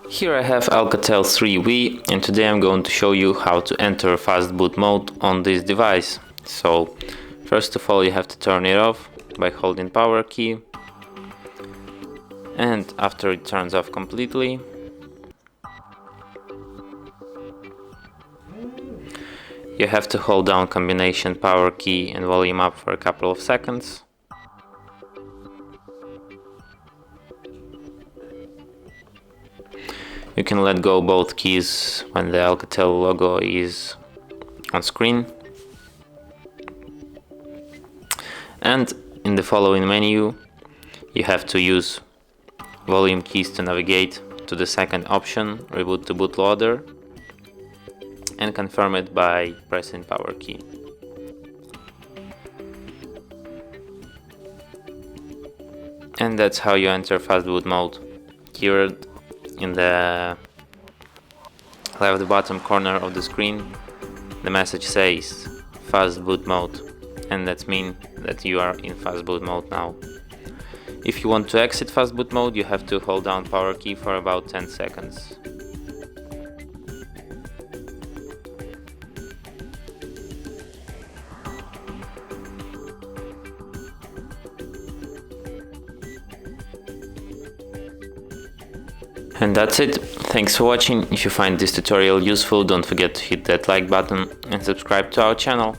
Here I have ALCATEL 3V, and today I'm going to show you how to enter fast boot mode on this device. So first of all, you have to turn it off by holding power key, and after it turns off completely, you have to hold down combination power key and volume up for a couple of seconds. You can let go both keys when the ALCATEL logo is on screen. And in the following menu, you have to use volume keys to navigate to the second option, Reboot the Bootloader, and confirm it by pressing power key. And that's how you enter fast boot mode. Here in the left bottom corner of the screen, the message says fast boot mode, and that means that you are in fast boot mode now. If you want to exit fast boot mode, you have to hold down power key for about 10 seconds. And that's it. Thanks for watching. If you find this tutorial useful, don't forget to hit that like button and subscribe to our channel.